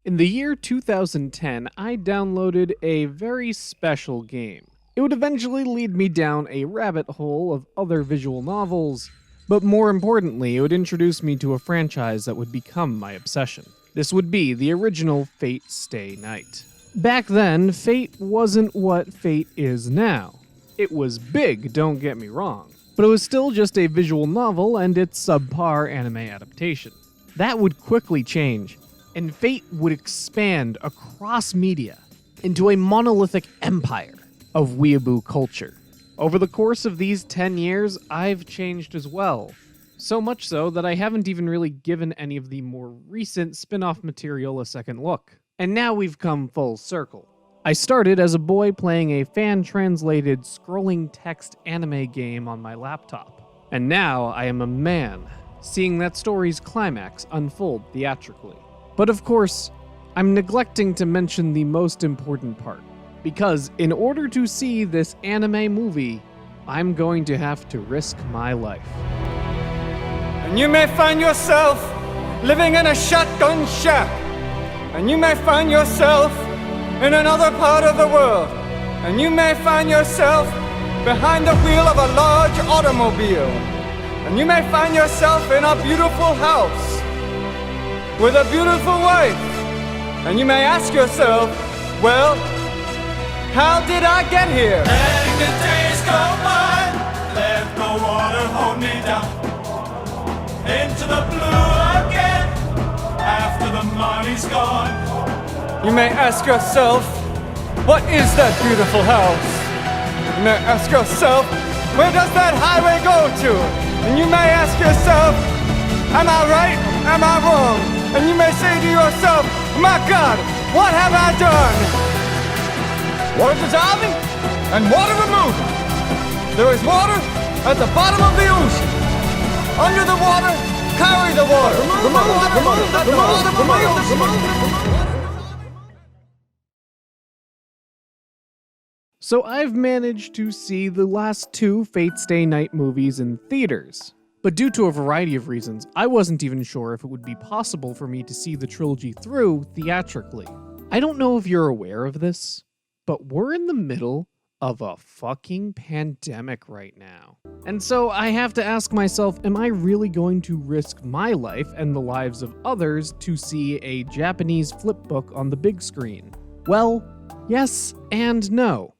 In the year 2010, I downloaded a very special game. It would eventually lead me down a rabbit hole of other visual novels, but more importantly, it would introduce me to a franchise that would become my obsession. This would be the original Fate Stay Night. Back then, Fate wasn't what Fate is now. It was big, don't get me wrong, but it was still just a visual novel and its subpar anime adaptation. That would quickly change, and Fate would expand across media into a monolithic empire of weeaboo culture. Over the course of these 10 years, I've changed as well. So much so that I haven't even really given any of the more recent spin-off material a second look. And now we've come full circle. I started as a boy playing a fan-translated scrolling text anime game on my laptop. And now I am a man, seeing that story's climax unfold theatrically. But of course, I'm neglecting to mention the most important part, because in order to see this anime movie, I'm going to have to risk my life. And you may find yourself living in a shotgun shack, and you may find yourself in another part of the world, and you may find yourself behind the wheel of a large automobile, and you may find yourself in a beautiful house with a beautiful wife, and you may ask yourself, well, how did I get here? Letting the days go by, let the water hold me down into the blue again after the money's gone. You may ask yourself, what is that beautiful house? You may ask yourself, where does that highway go to? And you may ask yourself, am I right? Am I wrong? And you may say to yourself, my God, what have I done? Water dissolving and water removing. There is water at the bottom of the ocean. Under the water, carry the water. So I've managed to see the last two Fate Stay Night movies in theaters. But due to a variety of reasons, I wasn't even sure if it would be possible for me to see the trilogy through theatrically. I don't know if you're aware of this, but we're in the middle of a fucking pandemic right now. And so I have to ask myself, am I really going to risk my life and the lives of others to see a Japanese flipbook on the big screen? Well, yes and no.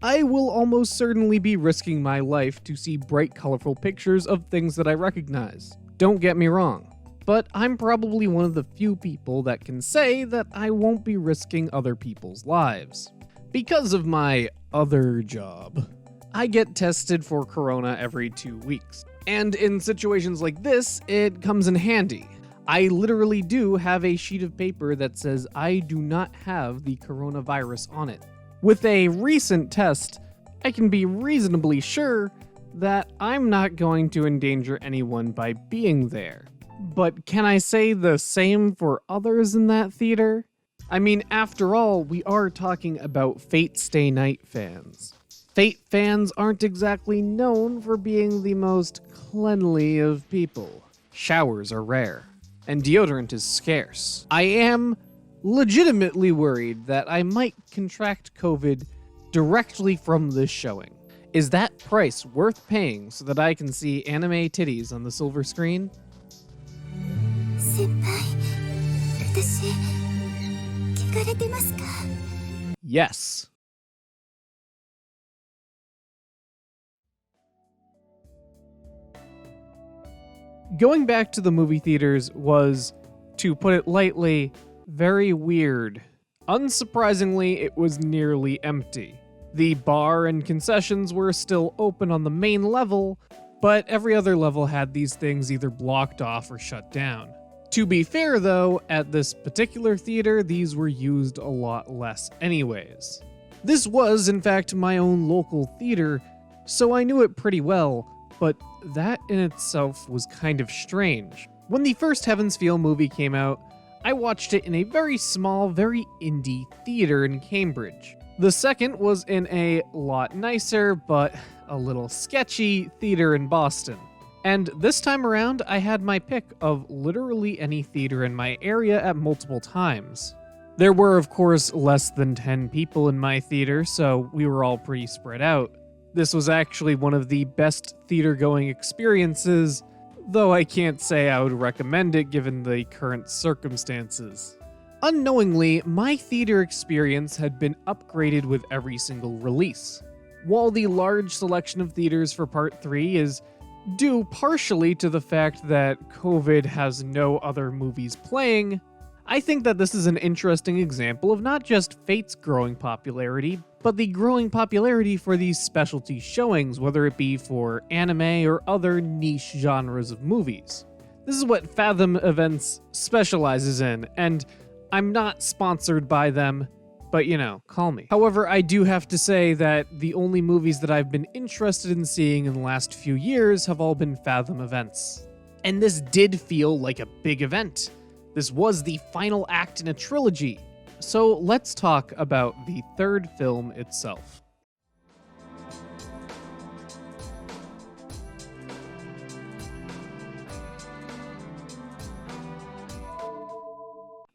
I will almost certainly be risking my life to see bright, colorful pictures of things that I recognize. Don't get me wrong, but I'm probably one of the few people that can say that I won't be risking other people's lives. Because of my other job, I get tested for corona every 2 weeks. And in situations like this, it comes in handy. I literally do have a sheet of paper that says I do not have the coronavirus on it. With a recent test, I can be reasonably sure that I'm not going to endanger anyone by being there. But can I say the same for others in that theater? I mean, after all, we are talking about Fate Stay Night fans. Fate fans aren't exactly known for being the most cleanly of people. Showers are rare, and deodorant is scarce. I am legitimately worried that I might contract COVID directly from this showing. Is that price worth paying so that I can see anime titties on the silver screen? 先輩、私、聞かれてますか? Yes. Going back to the movie theaters was, to put it lightly, very weird. Unsurprisingly, it was nearly empty. The bar and concessions were still open on the main level, but every other level had these things either blocked off or shut down. To be fair though, at this particular theater, these were used a lot less anyways. This was, in fact, my own local theater, so I knew it pretty well, but that in itself was kind of strange. When the first Heaven's Feel movie came out, I watched it in a very small, very indie theater in Cambridge. The second was in a lot nicer, but a little sketchy theater in Boston. And this time around, I had my pick of literally any theater in my area at multiple times. There were, of course, less than 10 people in my theater, so we were all pretty spread out. This was actually one of the best theater-going experiences, though I can't say I would recommend it given the current circumstances. Unknowingly, my theater experience had been upgraded with every single release. While the large selection of theaters for Part 3 is due partially to the fact that COVID has no other movies playing, I think that this is an interesting example of not just Fate's growing popularity, but the growing popularity for these specialty showings, whether it be for anime or other niche genres of movies. This is what Fathom Events specializes in, and I'm not sponsored by them, but call me. However, I do have to say that the only movies that I've been interested in seeing in the last few years have all been Fathom events. And this did feel like a big event. This was the final act in a trilogy. So let's talk about the third film itself.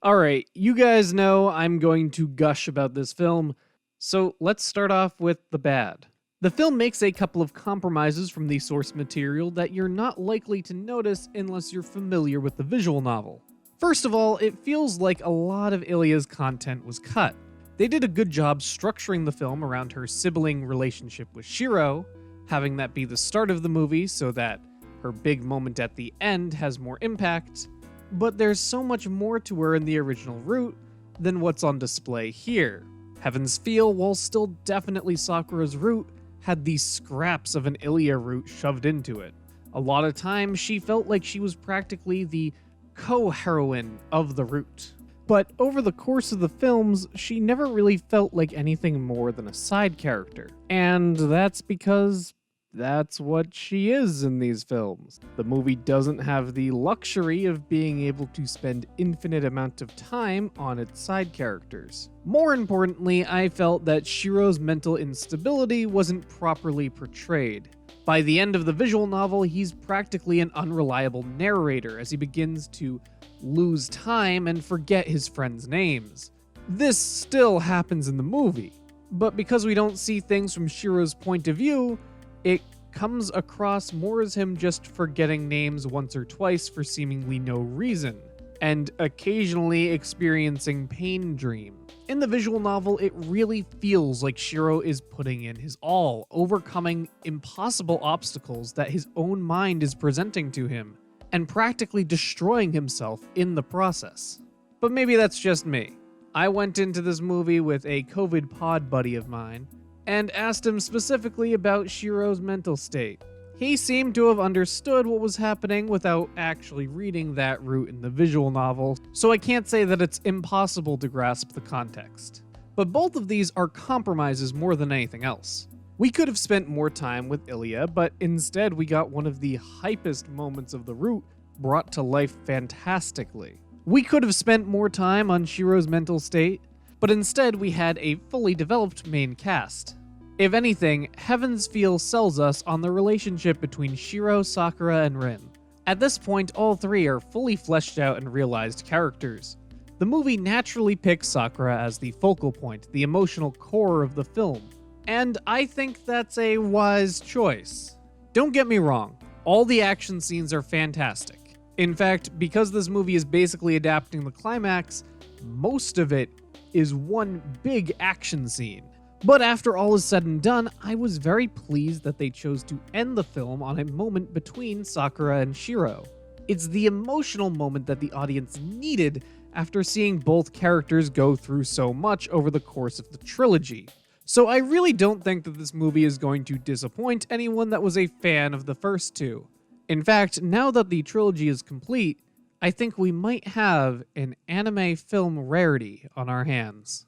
Alright, you guys know I'm going to gush about this film, so let's start off with the bad. The film makes a couple of compromises from the source material that you're not likely to notice unless you're familiar with the visual novel. First of all, it feels like a lot of Ilya's content was cut. They did a good job structuring the film around her sibling relationship with Shiro, having that be the start of the movie so that her big moment at the end has more impact, but there's so much more to her in the original route than what's on display here. Heaven's Feel, while still definitely Sakura's route, had these scraps of an Ilya route shoved into it. A lot of times, she felt like she was practically the co-heroine of the route. But over the course of the films, she never really felt like anything more than a side character. And that's because that's what she is in these films. The movie doesn't have the luxury of being able to spend infinite amount of time on its side characters. More importantly, I felt that Shiro's mental instability wasn't properly portrayed. By the end of the visual novel, he's practically an unreliable narrator as he begins to lose time and forget his friends' names. This still happens in the movie, but because we don't see things from Shiro's point of view, it comes across more as him just forgetting names once or twice for seemingly no reason, and occasionally experiencing pain dream. In the visual novel, it really feels like Shiro is putting in his all, overcoming impossible obstacles that his own mind is presenting to him, and practically destroying himself in the process. But maybe that's just me. I went into this movie with a COVID pod buddy of mine, and asked him specifically about Shiro's mental state. He seemed to have understood what was happening without actually reading that route in the visual novel, so I can't say that it's impossible to grasp the context. But both of these are compromises more than anything else. We could have spent more time with Ilya, but instead we got one of the hypest moments of the route brought to life fantastically. We could have spent more time on Shiro's mental state, but instead we had a fully developed main cast. If anything, Heaven's Feel sells us on the relationship between Shiro, Sakura, and Rin. At this point, all three are fully fleshed out and realized characters. The movie naturally picks Sakura as the focal point, the emotional core of the film, and I think that's a wise choice. Don't get me wrong, all the action scenes are fantastic. In fact, because this movie is basically adapting the climax, most of it is one big action scene. But after all is said and done, I was very pleased that they chose to end the film on a moment between Sakura and Shiro. It's the emotional moment that the audience needed after seeing both characters go through so much over the course of the trilogy. So I really don't think that this movie is going to disappoint anyone that was a fan of the first two. In fact, now that the trilogy is complete, I think we might have an anime film rarity on our hands.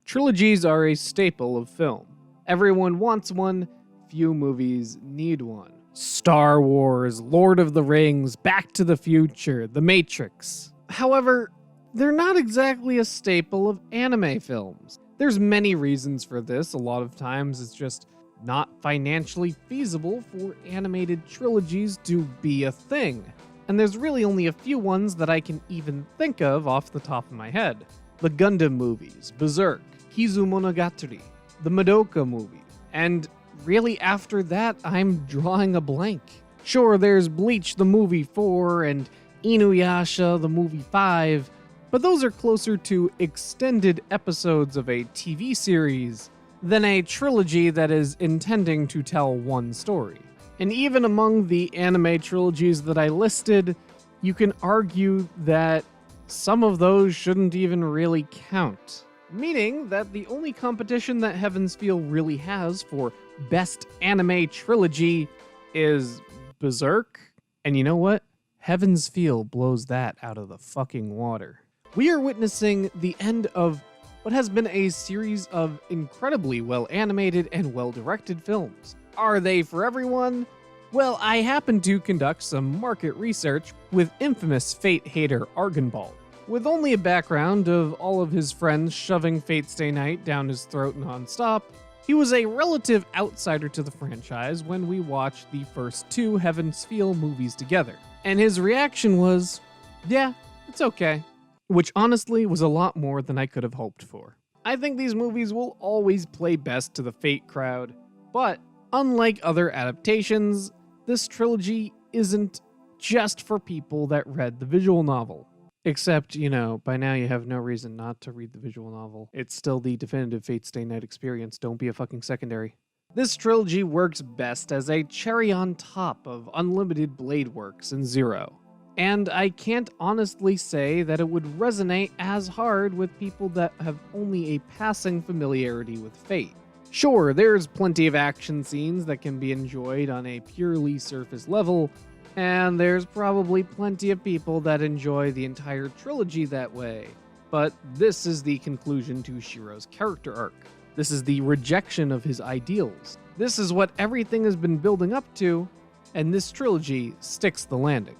Trilogies are a staple of film. Everyone wants one, few movies need one. Star Wars, Lord of the Rings, Back to the Future, The Matrix. However, they're not exactly a staple of anime films. There's many reasons for this. A lot of times it's just not financially feasible for animated trilogies to be a thing. And there's really only a few ones that I can even think of off the top of my head. The Gundam movies, Berserk, Kizumonogatari, the Madoka movie, and really after that, I'm drawing a blank. Sure, there's Bleach the movie 4 and Inuyasha the movie 5, but those are closer to extended episodes of a TV series than a trilogy that is intending to tell one story. And even among the anime trilogies that I listed, you can argue that some of those shouldn't even really count. Meaning that the only competition that Heaven's Feel really has for Best Anime Trilogy is Berserk. And you know what? Heaven's Feel blows that out of the fucking water. We are witnessing the end of what has been a series of incredibly well-animated and well-directed films. Are they for everyone? Well, I happened to conduct some market research with infamous Fate hater Argonball. With only a background of all of his friends shoving Fate Stay Night down his throat non-stop, he was a relative outsider to the franchise when we watched the first two Heaven's Feel movies together. And his reaction was, yeah, it's okay. Which honestly was a lot more than I could have hoped for. I think these movies will always play best to the Fate crowd, but unlike other adaptations, this trilogy isn't just for people that read the visual novel. Except, by now you have no reason not to read the visual novel. It's still the definitive Fate Stay Night experience, don't be a fucking secondary. This trilogy works best as a cherry on top of unlimited blade works in Zero. And I can't honestly say that it would resonate as hard with people that have only a passing familiarity with Fate. Sure, there's plenty of action scenes that can be enjoyed on a purely surface level, and there's probably plenty of people that enjoy the entire trilogy that way. But this is the conclusion to Shiro's character arc. This is the rejection of his ideals. This is what everything has been building up to, and this trilogy sticks the landing.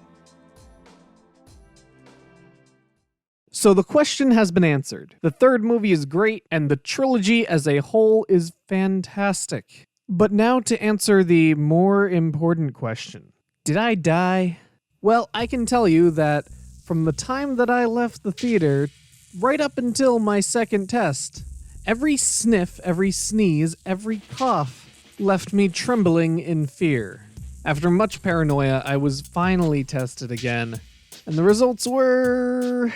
So the question has been answered. The third movie is great, and the trilogy as a whole is fantastic. But now to answer the more important question. Did I die? Well, I can tell you that from the time that I left the theater, right up until my second test, every sniff, every sneeze, every cough left me trembling in fear. After much paranoia, I was finally tested again, and the results were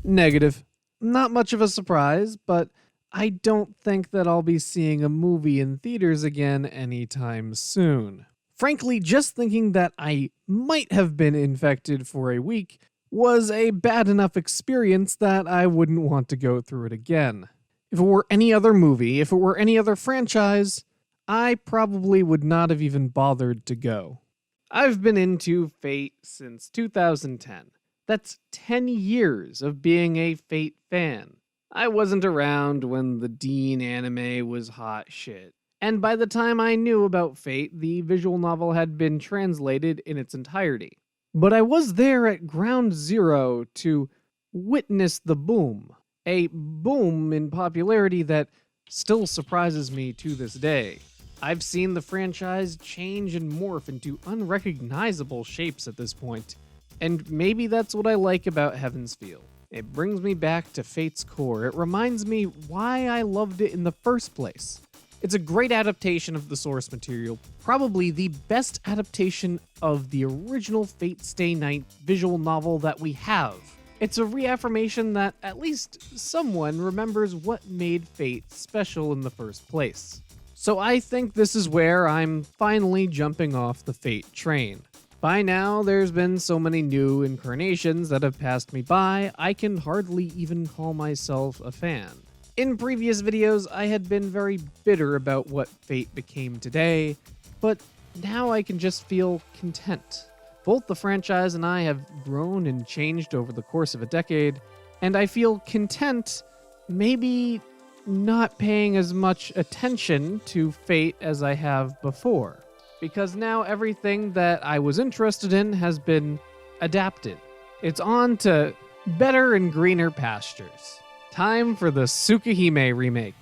negative. Not much of a surprise, but I don't think that I'll be seeing a movie in theaters again anytime soon. Frankly, just thinking that I might have been infected for a week was a bad enough experience that I wouldn't want to go through it again. If it were any other movie, if it were any other franchise, I probably would not have even bothered to go. I've been into Fate since 2010. That's 10 years of being a Fate fan. I wasn't around when the Dean anime was hot shit. And by the time I knew about Fate, the visual novel had been translated in its entirety. But I was there at ground zero to witness the boom. A boom in popularity that still surprises me to this day. I've seen the franchise change and morph into unrecognizable shapes at this point. And maybe that's what I like about Heaven's Feel. It brings me back to Fate's core. It reminds me why I loved it in the first place. It's a great adaptation of the source material, probably the best adaptation of the original Fate Stay Night visual novel that we have. It's a reaffirmation that at least someone remembers what made Fate special in the first place. So I think this is where I'm finally jumping off the Fate train. By now, there's been so many new incarnations that have passed me by, I can hardly even call myself a fan. In previous videos, I had been very bitter about what Fate became today, but now I can just feel content. Both the franchise and I have grown and changed over the course of a decade, and I feel content maybe not paying as much attention to Fate as I have before. Because now everything that I was interested in has been adapted. It's on to better and greener pastures. Time for the Tsukihime remake.